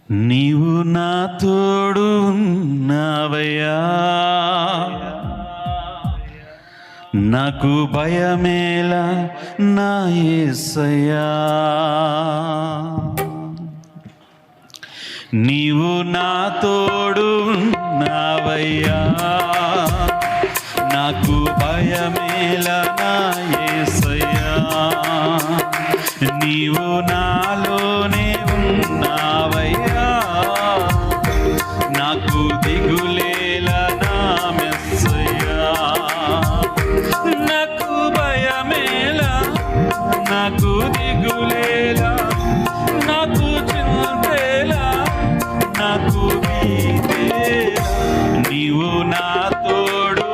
నీవు నా తోడు ఉన్నావయ్యా, నాకు భయమేలా నా యేసయ్యా. నీవు నా తోడు ఉన్నావయ్యా, నాకు భయమేలా నా యేసయ్యా. నీవు నాలోనే ఉన్నావయ్యా, నాకు దిగులేలా నా మెస్సయ్యా. నాకు భయమేలా, నాకు దిగులేలా, నాకు చింతేలా, నాకు భీతేలా. నీవు నా తోడు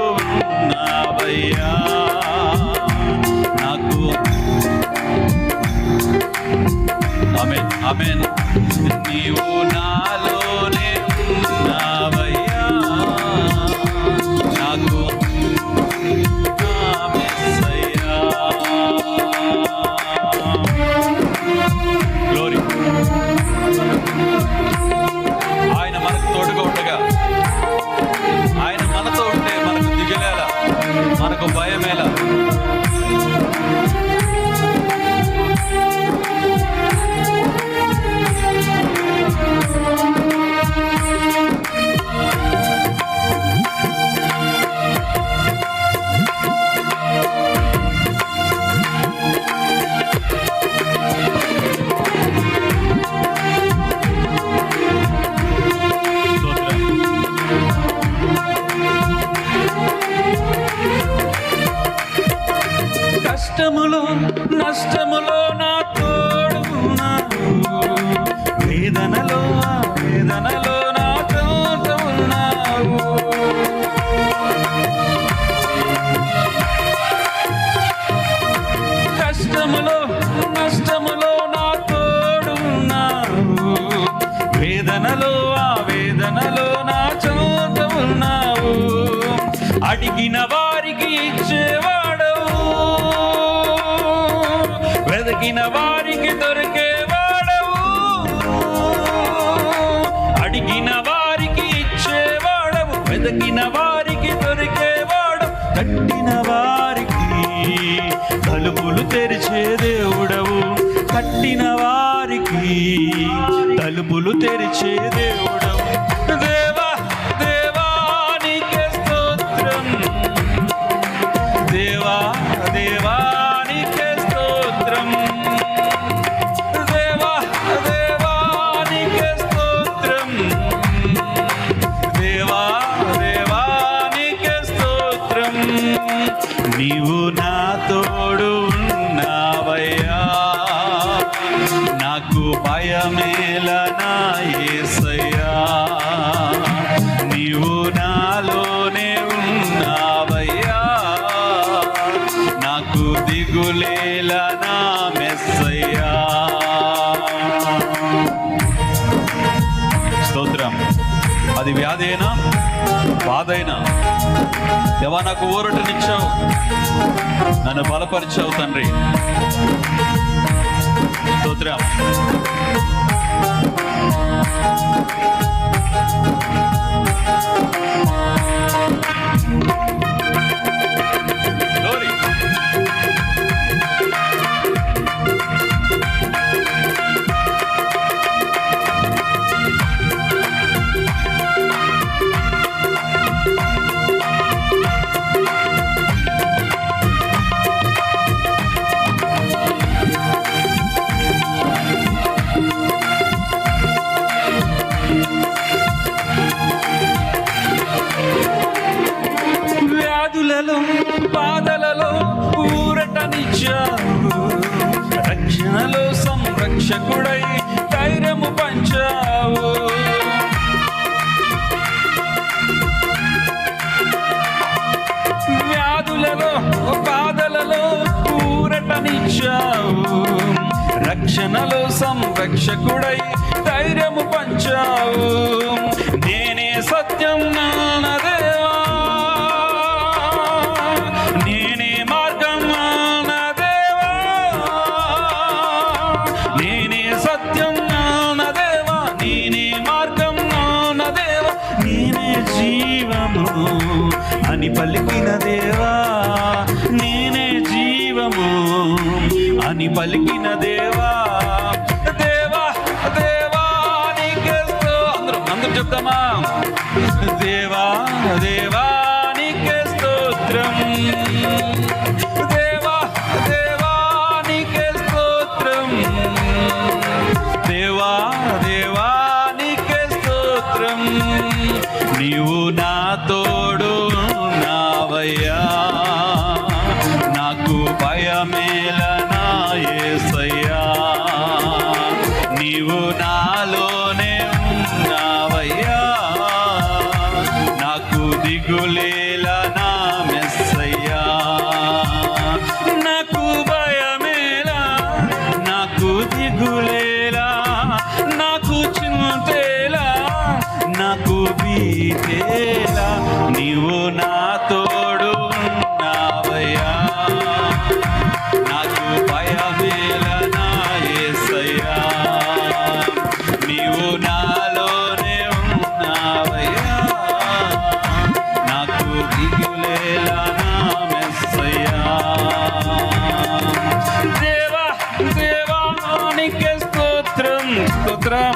ఉన్నావయ్యా, నాకు ఆమేన్ ఆమేన్. నీవు నాలోనే ఉన్నావయ్యా, నాకు నా మెస్సయ్యా. గ్లోరీ. ఆయన మనకు తోడుగా ఉండగా, ఆయన మనతో ఉంటే మనకు దిగలేలా, మనకు భయమేలా. కష్టములో నష్టములో నా తోడు ఉన్నావు, వేదనలో వేదనలో నా తోట ఉన్నావు. కష్టములో నష్టములో నా తోడు ఉన్నావు, వేదనలో వేదనలో నా చోట ఉన్నావు. అడిగిన వారికి ఇచ్చేవాడవు, వెతికిన వారికి దొరికేవాడవు. అడిగిన వారికి ఇచ్చేవాడవు, వెతికిన వారికి దొరికేవాడు. కట్టిన వారికి తలుపులు తెరిచే దేవుడవు, కట్టిన వారికి తలుపులు తెరిచే దేవుడవు. దేవా దేవా నీకే స్తోత్రం, దేవా దేవా నీకే స్తోత్రం, దేవా దేవా నీకే స్తోత్రం, దేవా దేవా నీకే స్తోత్రం. నీవు నా తోడు ఉన్నావయ్యా, నాకు భయమేలా నా యేసయ్యా. నీవు నాలోనే ఉన్నావయ్యా, నాకు దిగులేలా నా మెస్సయ్యా. స్తోత్రం. అది వ్యాధైనా బాధైనా దేవా నాకు ఊరటనిచ్చావు, నన్ను బలపరిచావు తండ్రి. స్తోత్రం. గ్లోరీ. వ్యాధులలో బాధలలో ఊరటనిచ్చావు, రక్షణలో సంరక్షకుడై ధైర్యము పంచావు. వ్యాధులలో బాధలలో ఊరటనిచ్చావు, రక్షణలో సంరక్షకుడై ధైర్యము పంచావు. నేనే సత్యం నా దేవా, నేనే మార్గం నా దేవా, నేనే సత్యం నా దేవా, నేనే పలికిన దేవా, నేనే జీవము అని పలికిన దేవా, దేవా దేవా నీకే అందరూ చెప్తామా, దేవా దేవా నీకే స్తోత్రం, దేవా దేవా నీకే స్తోత్రం, దేవా దేవా నీకే స్తోత్రం. నీవు నా తోడు ఉన్నావయ్యా, నాకు భయమేలనా యేసయ్యా, నీవు నాలోనే ఉన్నావయ్యా, నాకు దిగులేలా నా మెస్సయ్యా, నాకు భయమేలా, నాకు దిగులేలా, నాకు చింతేలా, నాకు భీతేలా, నీవు నా తోడు ఉన్నావయ్యా, నాకు భయమేలా నా యేసయ్యా, నీవు నాలోనే ఉన్నావయ్యా, నాకు దిగులేలా నా మెస్సయ్యా, దేవా దేవా నీకే స్తోత్రం స్తోత్రం.